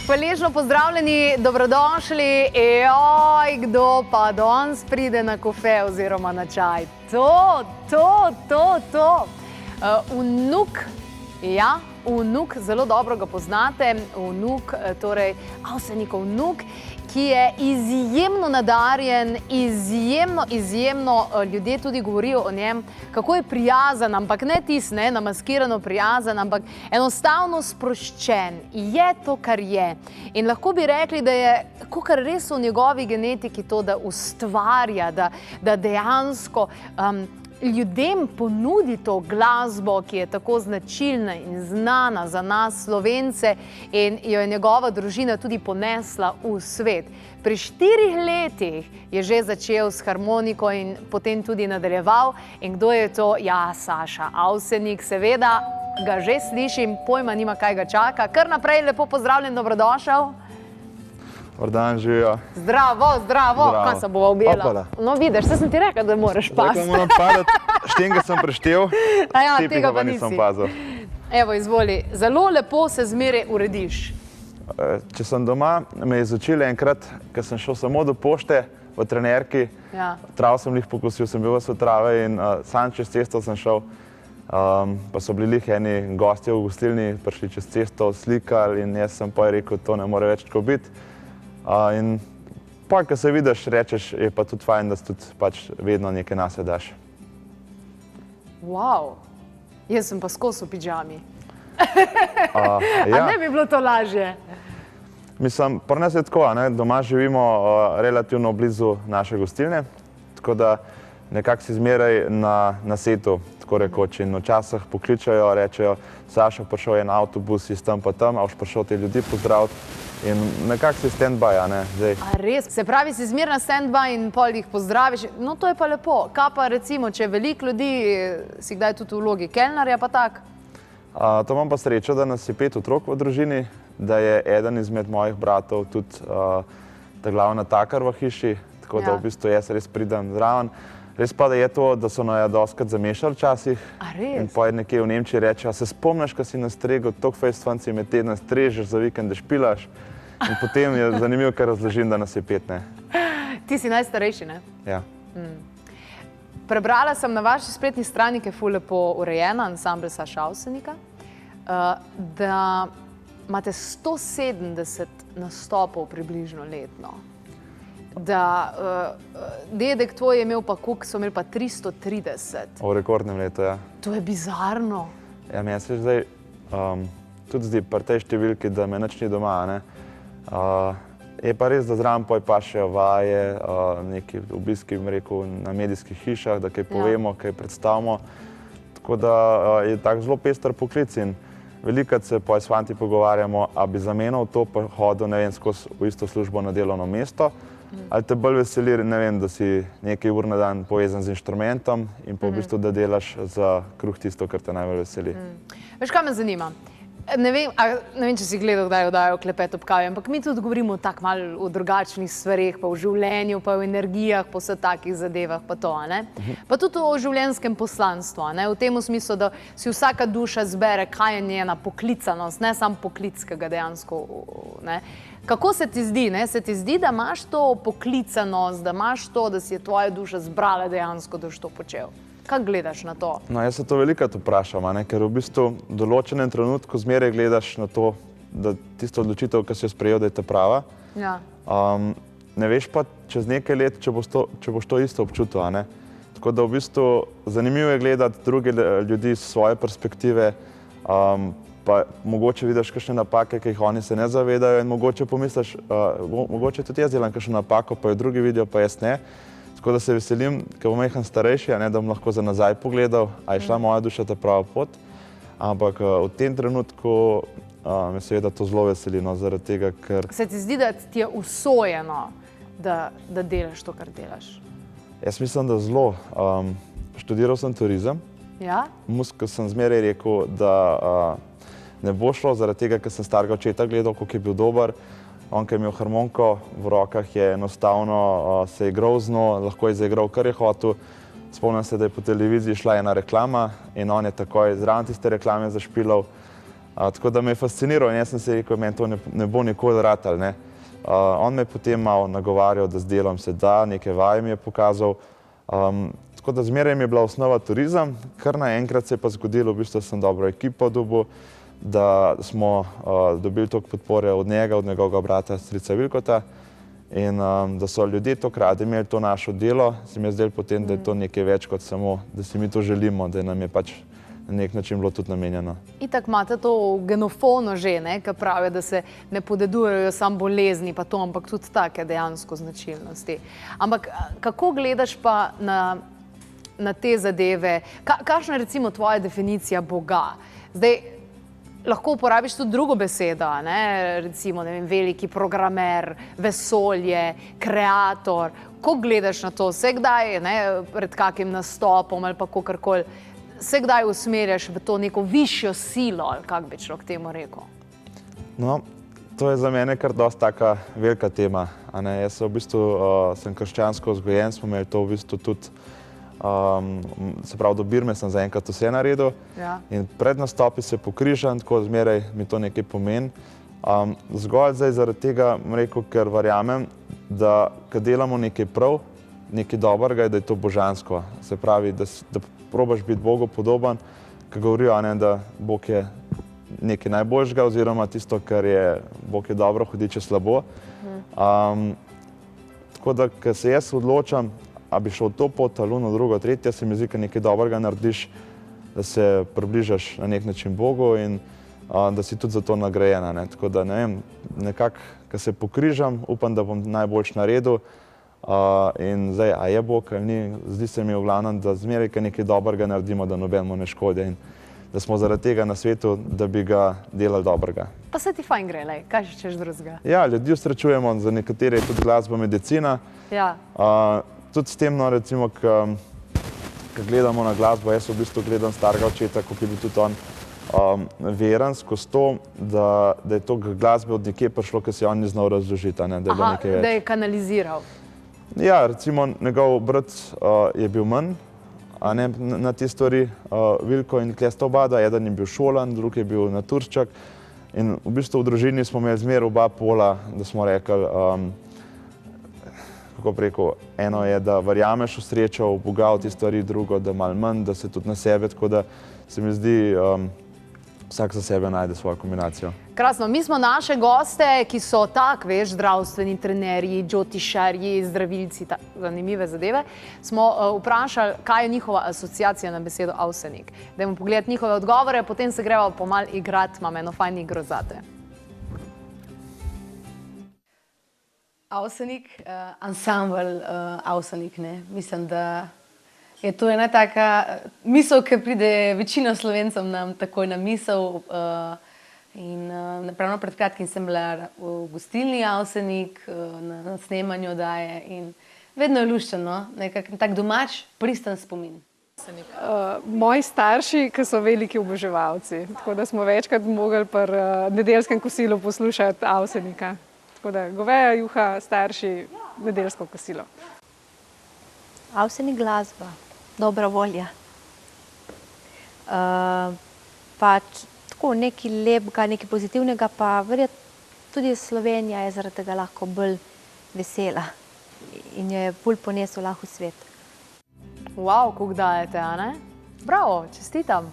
Hvaležno pozdravljeni, dobrodošli. Ejoj, kdo pa danes pride na kofe oziroma na čaj? To. Vnuk, ja, vnuk, zelo dobro ga poznate. Vnuk, torej Avsenikov vnuk, ki je izjemno nadarjen, izjemno ljudje tudi govorijo o njem, kako je prijazen, ampak ne tisti, ne, namaskirano prijazen, ampak enostavno sproščen. Je to, kar je. In lahko bi rekli, da je kakor res v njegovi genetiki to, da ustvarja, da dejansko ljudem ponudi to glasbo, ki je tako značilna in znana za nas Slovence in jo je njegova družina tudi ponesla v svet. Pri 4 letih je že začel s harmoniko in potem tudi nadaljeval. In kdo je to? Ja, Saša Avsenik, seveda ga že slišim, pojma nima, kaj ga čaka. Kar naprej, lepo pozdravljen, dobrodošel. Dobar dan, živijo. Zdravo. Kaj se bova objela? No, vidiš, sem ti rekla, da moraš pasti. Rekla moram padati, štenga sem preštel, tega pa nisem pazil. Evo, izvoli, zelo lepo se zmeraj urediš. Če sem doma, me je izučili enkrat, ker sem šel samo do pošte v trenerki, trav sem lih pokosil, sem bil v trave in sam čez cesto sem šel. Pa so bili lih eni gostje v gostilni, prišli čez cesto, slikali in jaz sem pa rekel, to ne more več tako biti. In pa, ko se vidiš, rečeš, je pa tudi fajn, da si tudi pač vedno nekaj nase daš. Wow, jaz sem pa skos v pidžami. Ja. A ne bi bilo to lažje? Mislim, pri nas je tako, doma živimo relativno blizu naše gostilne, tako da nekako si zmeraj na setu, tako rekoč, in včasih pokličajo, rečejo, Saša, prišel je en avtobus iz tam pa tam, a boš prišel te ljudi pozdraviti. In nekako si stand-by, zdaj. A res? Se pravi, si zmer na stand-by in pol jih pozdraviš? No, to je pa lepo. Kaj pa recimo, če veliko ljudi, si kdaj tudi v vlogi kelnarja pa tak? To imam pa srečo, da nas je 5 otrok v družini, da je eden izmed mojih bratov tudi ta glavna takar v hiši, tako da v bistvu jaz res pridem zraven. Res pa, da je to, da so nas doskrat zamešali včasih. A res? In pa nekje v Nemčiji reče, a se spomniš, ko si nastregel toliko fejstvanci med tedna strežeš, za vikende špilaš. In potem je zanimivo, ker razložim, da nas je 5, ne. Ti si najstarejši, ne? Ja. Prebrala sem na vaši spletni strani, ki je ful lepo urejena, ansambel Saša Avsenika, da imate 170 nastopov približno letno. Da dedek tvoj je imel pa koliko, so imeli pa 330. V rekordnem letu, ja. To je bizarno. Ja, meni se zdaj tudi zdi pri tej številki, da me nič ni doma, ne. Je pa res, da zraven pa še vaje, neki obiski, bom rekel, na medijskih hišah, da kaj povemo, kaj predstavimo. Tako da je tak zelo pester poklic in velikokrat se pa s fanti pogovarjamo, a bi zamenjal to pa hodil, ne vem, skozi v isto službo na delovno mesto, ali te bolj veseli, ne vem, da si nekaj ur na dan povezan z inštrumentom in pa v bistvu, da delaš za kruh tisto, kar te najbolj veseli. Veš, kaj me zanima? Ne vem, če si gledal, kdaj oddajo Klepet ob kavi, ampak mi tudi govorimo tako malo o drugačnih stvareh, pa o življenju, pa o energijah, pa vseh takih zadevah, pa to, ne? Pa tudi o življenjskem poslanstvu, ne? V tem smislu, da si vsaka duša zbere, kaj je njena poklicanost, ne samo poklic, ki ga dejansko, ne? Kako se ti zdi, ne? Se ti zdi, da imaš to poklicanost, da imaš to, da si je tvoja duša zbrala dejansko, da boš to počel? Kako gledaš na to? No, jaz se to velikokrat vprašam, ker v bistvu v določenem trenutku zmeraj gledaš na to, da tisto odločitev, ki si jo sprejel, da je ta prava. Ja. Ne veš pa čez nekaj let, če boš to isto občutil, ne? Tako da v bistvu zanimivo je gledati druge ljudi iz svoje perspektive, pa mogoče vidiš kakšne napake, ki jih oni se ne zavedajo in mogoče pomisliš, mogoče tudi jaz delam kakšno napako, pa jo drugi vidijo, pa jaz ne. Tako da se veselim, ker bom majhen starejši, da bom lahko za nazaj pogledal, a je šla moja duša ta prava pot. Ampak v tem trenutku me seveda to zelo veseli, zaradi tega, ker... Se ti zdi, da ti je usojeno, da delaš to, kar delaš? Jaz mislim, da zelo. Študiral sem turizem. Ja? Ko sem zmeraj rekel, da ne bo šlo, zaradi tega, ker sem starega očeta gledal, koliko je bil dober. On, ki je imel harmoniko v rokah, je enostavno se igral z njo, lahko je zaigral, kar je hotel. Spomnim se, da je po televiziji šla ena reklama in on je takoj zraven tiste reklame zašpilal. Tako da me je fasciniral in jaz sem si rekel, meni to ne bo nikoli ratal, ne. On me je potem malo nagovarjal, da z delom se da, neke vaje mi je pokazal. Tako da zmeraj mi je bila osnova turizem, kar naenkrat se je pa zgodilo, v bistvu sem dobro ekipo dobil, da smo dobili toliko podpore od njega, od njegovega brata, strica Vilkota, in da so ljudje toliko radi imeli to našo delo, se mi je zdelo potem, da je to nekaj več kot samo, da si mi to želimo, da nam je pač na nek način bilo tudi namenjeno. Itak imate to genofono že, ki pravijo, da se ne podedujejo samo bolezni, pa to, ampak tudi take dejansko značilnosti. Ampak kako gledaš pa na te zadeve? Kakšna je recimo tvoja definicija Boga? Zdaj, lahko uporabiš tudi drugo besedo, recimo, ne vem, veliki programer, vesolje, kreator. Kako gledaš na to? Se kdaj, pred kakim nastopom ali pa kakorkoli, se kdaj usmerjaš v to neko višjo silo, ali kako bi človek temu rekel? No, to je za mene kar dosti taka velika tema. Jaz v bistvu sem krščansko vzgojen, smo imeli to v bistvu tudi, se pravi, do birme sem zaenkrat vse naredil in pred nastopi se pokrižam, tako zmeraj mi to nekaj pomeni. Zgolj zdaj zaradi tega, rekel, ker verjamem, da ko delamo nekaj prav, nekaj dobrega, da je to božansko. Se pravi, da probaš biti Bogu podoben, ko govorijo, da Bog je nekaj najboljšega oziroma tisto, kar je Bog je dobro, hudiče slabo. Tako da, ko se jaz odločam, a bi šel to pot, ali ono, drugo, tretje, se mi zdi, da nekaj dobrega narediš, da se približaš na nek način Bogu in da si tudi za to nagrajena. Tako da, ne vem, nekako, ko se pokrižam, upam, da bom najboljš naredil. In zdaj, a je Bog ali ni, zdi se mi v glavnem, da zmeraj, ko nekaj dobrega naredimo, da nobenemu ne škodi in da smo zaradi tega na svetu, da bi ga delali dobrega. Pa se ti fajn gre, kaj še češ drugega? Ja, ljudi srečujemo, za nekatere je tudi glasba medicina. Tudi s tem, recimo, ko gledamo na glasbo, jaz v bistvu gledam starega očeta, kot je bil tudi on veren skozi to, da je to glasbe od nekje prišlo, ker se on ni znal razložiti, da je bilo nekaj več. Da je kanaliziral. Ja, recimo njegov brat je bil manj na te stvari, Vilko in Klesto Bada, eden je bil šolan, drug je bil naturščak in v bistvu v družini smo imeli zmer oba pola, da smo rekli, kako bi rekel, eno je, da verjameš v srečo, v Boga, v te stvari, drugo, da malo manj, da se tudi na sebe, tako da se mi zdi, vsak za sebe najde svojo kombinacijo. Krasno, mi smo naše goste, ki so tak, veš, zdravstveni trenerji, džotišarji, zdravilci, zanimive zadeve, smo vprašali, kaj je njihova asociacija na besedo avsenik. Dajmo pogledati njihove odgovore, potem se greva pomal igrati, imam eno fajn igro zate. Avsenik, ansambl Avsenik, ne. Mislim, da je to ena taka misel, ki pride večino Slovencem nam takoj na misel. In pravno pred kratkim sem bila v gostilni Avsenik na snemanju oddaje in vedno je luščen, nekak tak domač, pristen spomin. Moji starši, ki so veliki oboževalci, tako da smo večkrat mogli pri nedeljskem kosilu poslušati Avsenika. Tako da goveja juha, starši, nedeljsko kosilo. Avsenik glasba, dobra volja. Pač tako nekaj lepega, nekaj pozitivnega, pa verjetno tudi Slovenija je zaradi tega lahko bolj vesela in jo je bolj ponesel lahko v svet. Wow, kako dajete, a ne? Bravo, čestitam.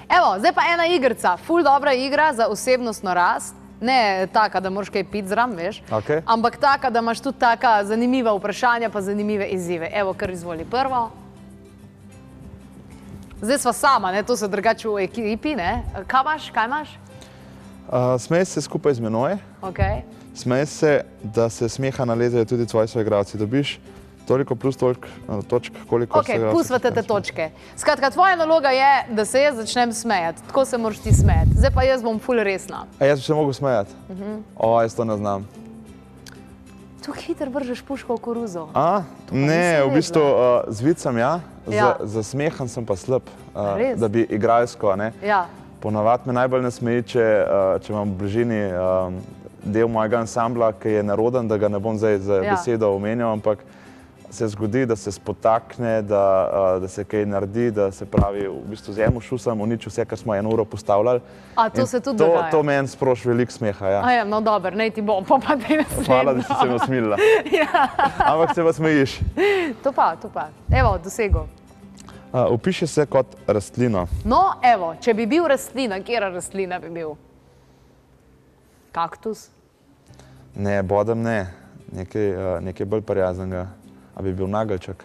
Evo, zdaj pa ena igrica, ful dobra igra za osebnostno rast. Ne taka, da moraš kaj piti zraven, veš, ampak taka, da imaš tudi taka zanimiva vprašanja pa zanimive izzive. Evo, kar izvoli prvo. Zdaj sva sama, to se drugače v ekipi, ne? Kaj imaš? Smej se skupaj z menoj. Smej se, da se smeha nalezejo tudi tvoji soigralci. Dobiš toliko plus toliko točk, koliko soigralci. Ok, pusvate te točke. Skratka, tvoja naloga je, da se jaz začnem smejati. Tako se moraš ti smejati. Zdaj pa jaz bom ful resna. A jaz bi se mogel smejati? Jaz to ne znam. Tako hitro vržeš puško v koruzo. Ne, v bistvu z vicem ja, za smehom sem pa slab, da bi igralsko, ne. Ponavadi me najbolj nasmeji, če imam v bližini del mojega ansambla, ki je neroden, da ga ne bom zdaj z besedo omenjal, ampak se zgodi, da se spotakne, da se kaj naredi, da se pravi, v bistvu z enim šusam uniči vse, kar smo 1 uro postavljali. A to se tudi dogaja? To meni sproši veliko smeha, ja. A ja, no dobro, naj ti bom, pa te naslednjo. Hvala, da si se me usmilila. Ja. Ampak se pa smejiš. To pa. Evo, dosego. Opiši se kot rastlino. No, evo, če bi bil rastlina, katera rastlina bi bil? Kaktus? Ne, bodem ne. Nekaj bolj prijaznega. A bi bil nageljček?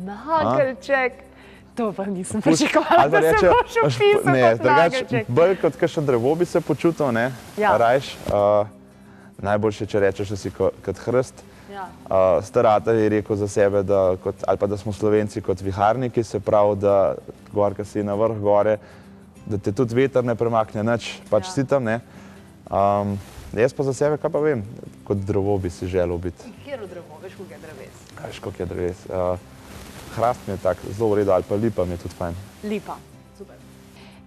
Nageljček? To pa nisem pričakovala, da se boš opisal kot nageljček. Bolj kot kakšno drevo bi se počutil, ne? Ja. Rajš. Najboljše, če rečeš, da si kot hrst. Ja. Star ata je rekel za sebe, ali pa da smo Slovenci kot viharniki, se pravi, da gor, ko si na vrh gore, da te tudi veter ne premakne nič, pač si tam, ne. Jaz pa za sebe, kaj pa vem, kot drevo bi si želel biti. Katero drevo? Veš, koliko je dreves? Veš, koliko je dreves. Hrast mi je tak zelo v redu, ali pa lipa mi je tudi fajn. Lipa, super.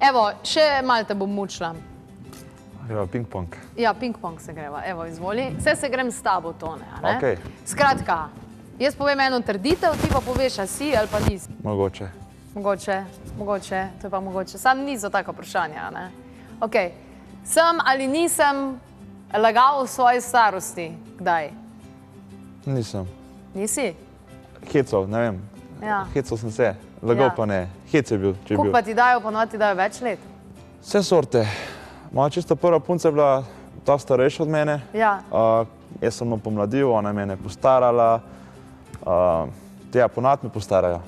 Evo, še malo te bom mučila. Greva ping-pong. Ja, ping-pong se greva, evo, izvoli. Vse se grem s tabo tone, a ne? Okej. Skratka, jaz povem eno trditev, ti pa poveš, a si ali pa nisi. Mogoče. Mogoče, to je pa mogoče. Sam niso tako vprašanja, ne? Okej, sem ali nisem lagal v svoji starosti? Kdaj? Nisem. Nisi? Hecov, ne vem. Ja. Hecov sem se. Lagal pa ne. Hec je bil, če je Koliko bil. pa ti dajo, ponovadi ti dajo več let? Vse sorte. Moja čisto prva punca je bila ta starejša od mene. Ja. Jaz sem jo pomladil, ona je mene postarala. Ponad me postarajo.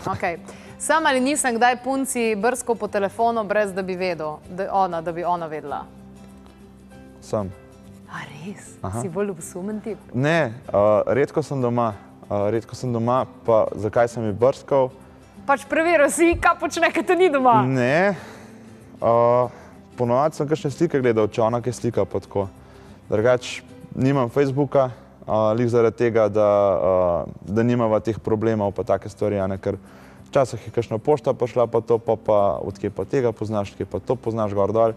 Okej. Sem ali nisem kdaj punci brskal po telefonu, brez da bi vedel, da bi ona vedela? Sem. A res? Aha. Si bolj ljubosumen tip? Ne, redko sem doma. Pa zakaj sem ji brskal? Pač preveril si, kaj počne, ker te ni doma. Ne. Ponovadi sem kakšne slike gledal, če ona kaj slika pa tako. Drugač, nimam Facebooka, lih zaradi tega, da nimava teh problemov pa take stvari, ker včasih je kakšna pošta prišla pa to, pa odkje pa tega poznaš, odkje pa to poznaš gor dol.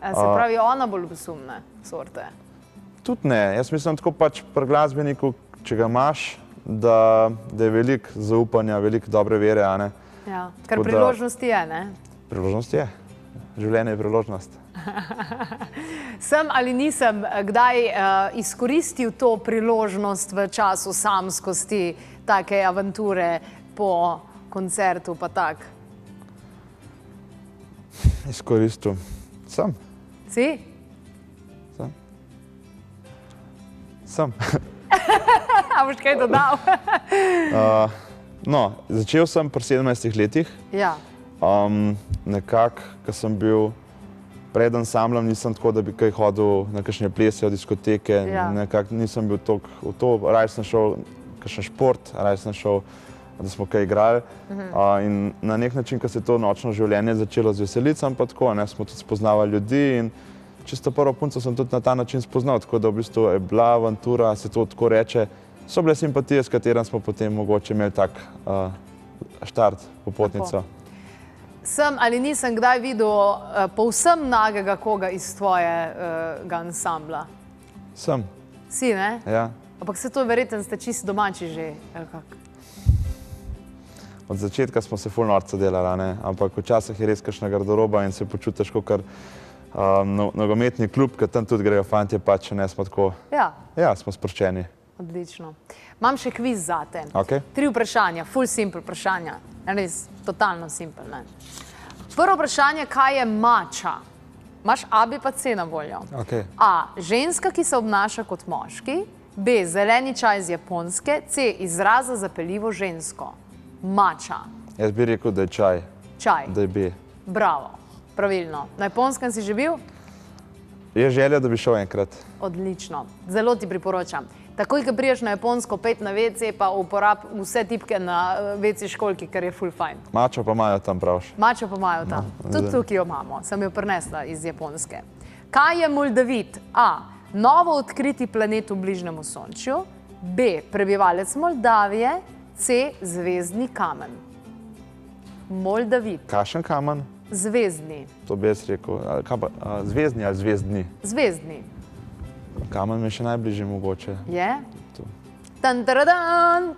Se pravi, ona bolj ljubosumne sorte. Tudi ne, jaz mislim tako pač pri glasbeniku, če ga imaš, da je veliko zaupanja, veliko dobre vere, a ne. Ja, ker priložnosti je, ne? Priložnost je. Življenje je priložnost. Sem ali nisem kdaj izkoristil to priložnost v času samskosti, take avanture po koncertu pa tak? Izkoristil. Sem. Si? Sem. A boš kaj dodal? No, začel sem pri 17 letih. Ja. Nekako, ko sem bil pred ansamblom, nisem tako, da bi kaj hodil na kakšne plese, diskoteke. Ja. Nekako nisem bil toliko v to. Raje sem šel kakšen šport, raje sem šel, da smo kaj igrali. In na nek način, ko se je to nočno življenje začelo z veselicam, pa tako, smo tudi spoznavali ljudi in čisto prvo punco sem tudi na ta način spoznal, tako da v bistvu je bila avantura, se to tako reče. So bile simpatije, s katerim smo potem mogoče imeli tak štart, popotnico. Sem ali nisem kdaj videl povsem nagega koga iz tvojega ansambla? Sem. Si, ne? Ja. Ampak se to verjetno ste čisto domači že, ali kak? Od začetka smo se ful norca delali, ne? Ampak včasih je res kakšna garderoba in se počutiš kot nogometni klub, ker tam tudi grejo fantje, pa če ne smo tako. Ja. Ja, smo sproščeni. Odlično. Imam še kviz zate. Okej. 3 vprašanja, full simple vprašanja. Res, totalno simple, ne. Prvo vprašanje, kaj je mača? Imaš A, B pa C na voljo. Okej. A, ženska, ki se obnaša kot moški. B, zeleni čaj z Japonske. C, izraz za zapeljivo žensko. Mača. Jaz bi rekel, da je čaj. Čaj. Da je B. Bravo. Pravilno. Na Japonskem si že bil? Je želja, da bi šel enkrat. Odlično. Zelo ti priporočam. Takoj, ko priješ na Japonsko, pet na WC, pa uporab vse tipke na WC školjki, ker je full fajn. Mačo pa imajo tam, pravš. Mačo pa imajo tam. Tudi tukaj jo imamo. Sem jo prinesla iz Japonske. Kaj je Moldavit? A, novo odkriti planet v bližnjem Osončju. B, prebivalec Moldavije. C, zvezdni kamen. Moldavit. Kakšen kamen? Zvezdni. To bi jaz rekel. Zvezdni ali zvezdni? Zvezdni. Kamen mi je še najbližje mogoče. Je?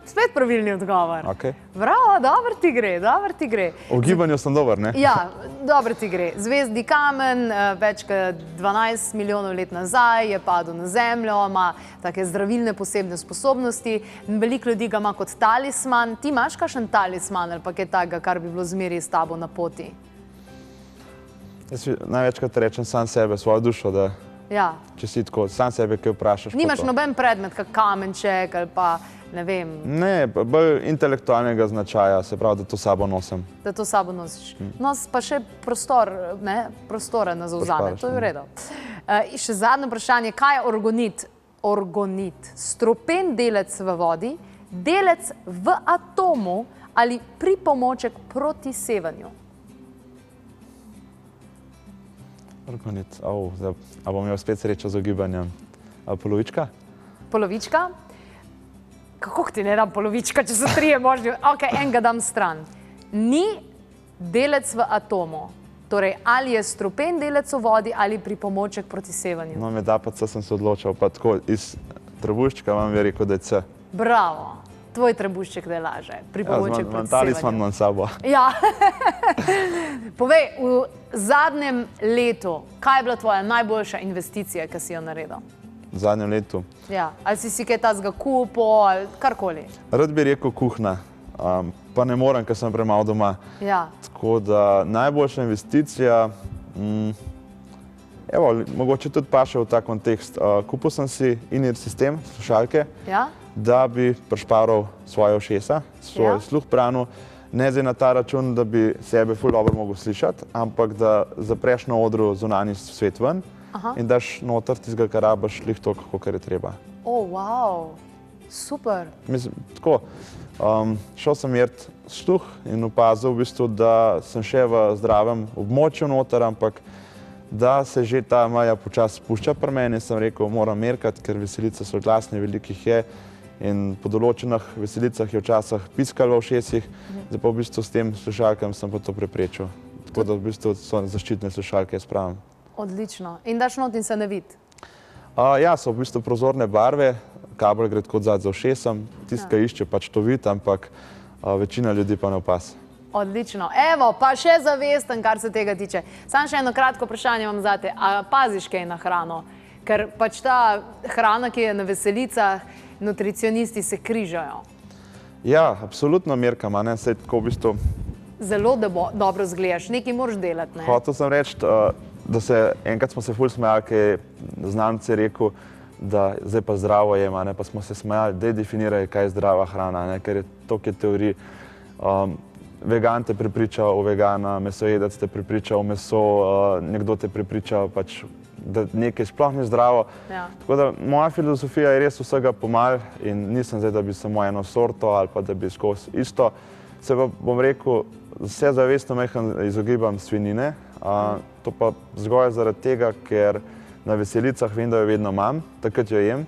Spet pravilni odgovor. Okay. Bravo, dobro ti gre, dobro ti gre. V gibanju sem dober, ne? Ja, dobro ti gre. Zvezdni kamen, več kot 12 milijonov let nazaj je padel na Zemljo, ima take zdravilne posebne sposobnosti. Veliko ljudi ga ima kot talisman. Ti imaš kakšen talisman ali pa kaj takega, kar bi bilo zmeraj s tabo na poti? Jaz največkrat rečem sam sebe, svojo dušo, da če si tako, sam sebe kaj vprašaš. Nimaš noben predmet, kak kamenček ali pa ne vem. Ne, bolj intelektualnega značaja, se pravi, da to sabo nosim. Da to sabo nosiš. Nos pa še prostora nas zavzame, to je v redu. Še zadnje vprašanje, kaj je orgonit? Orgonit, stropen delec v vodi, delec v atomu ali pripomoček proti sevanju? Orgonit, a bom imel spet srečo z ogibanjem. Polovička? Polovička? Kako ti ne dam polovička, če so 3 možni? Ok, enega dam stran. Ni delec v atomu. Torej, ali je strupen delec v vodi ali pripomoček proti sevanju? No, med A pa C sem se odločil, pa tako iz trebuščka vam je rekel, da je C. Bravo. Tvoj trebušček da je laže. Pripomoček proti sevanju. Talisman imam sabo. Ja. Povej, v zadnjem letu, kaj je bila tvoja najboljša investicija, ki si jo naredil? V zadnjem letu? Ja. Ali si kaj tazga kupil, ali karkoli? Rad bi rekel kuhna, pa ne morem, ker sem premalo doma. Ja. Tako da najboljša investicija, evo, mogoče tudi paše v ta kontekst. Kupil sem si in-ear sistem, slušalke, da bi prišparal svoje ušesa, svoj sluh branil, ne zdaj na ta račun, da bi sebe ful dobro mogel slišati, ampak da zapreš na odru zunanji svet ven in daš noter tistega, kar rabiš, lih toliko, kakor je treba. O, wow, super. Mislim, tako, šel sem mert sluh in opazil v bistvu, da sem še v zdravem območju noter, ampak da se že ta meja počasi spušča pri meni, sem rekel, moram merkati, ker veselice so glasne, velikih je. In po določenih veselicah je včasih piskalo v ušesih, zdaj pa v bistvu s tem slušalkam sem pa to preprečil. Tako da v bistvu so zaščitne slušalke, jaz pravim. Odlično. In daš not in se ne vidi? Ja, so v bistvu prozorne barve, kabel gre tako odzad za ušesem, tisti, ki išče, pač to vidi, ampak večina ljudi pa ne opaz. Odlično. Evo, pa še zavesten, kar se tega tiče. Samo še eno kratko vprašanje vam zate. A paziš kaj na hrano? Ker pač ta hrana, ki je na veselicah, nutricionisti se križajo. Ja, absolutno merkam, ne, saj tako v bistvu... Zelo dobro zgledaš, nekaj moraš delati, ne? Hotel sem reči, da enkrat smo se ful smejali, ki je znanec rekel, da zdaj pa zdravo jem, ne, pa smo se smejali, da definirajo, kaj je zdrava hrana, ne, ker je toliko teorij. Vegan te prepriča o vegana, mesojedec te prepriča o meso, nekdo te prepriča pač, da nekaj sploh ni zdravo. Tako da moja filozofija je res vsega pomal in nisem zdaj, da bi samo eno sorto ali pa da bi skozi isto. Se pa bom rekel, vse zavestno majhen izogibam svinjine, to pa zgolj zaradi tega, ker na veselicah vem, da jo vedno imam, takrat jo jem.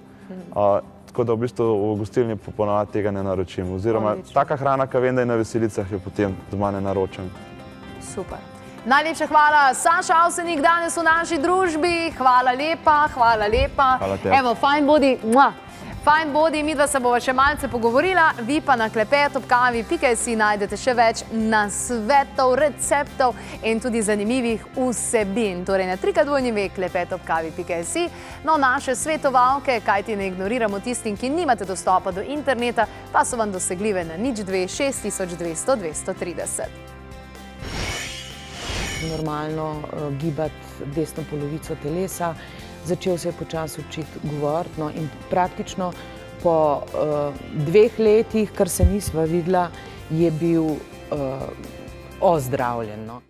Tako da v bistvu v gostilni ponavadi tega ne naročim. Oziroma, taka hrana, ki vem, da je na veselicah, jo potem doma ne naročam. Super. Najlepša hvala, Saša Avsenik, danes v naši družbi. Hvala lepa, hvala lepa. Hvala tebi. Evo, fajn bodi, midva se bova še malce pogovorila, vi pa na klepetobkavi.si najdete še več nasvetov, receptov in tudi zanimivih vsebin. Torej na klepetobkavi.si. No, naše svetovalke, kajti ne ignoriramo tistim, ki nimate dostopa do interneta, pa so vam dosegljive na 02 6200 230. Normalno gibati desno polovico telesa, začel se je počasi učiti govoriti, no, in praktično po 2 letih, kar se nisva videla, je bil ozdravljen. No.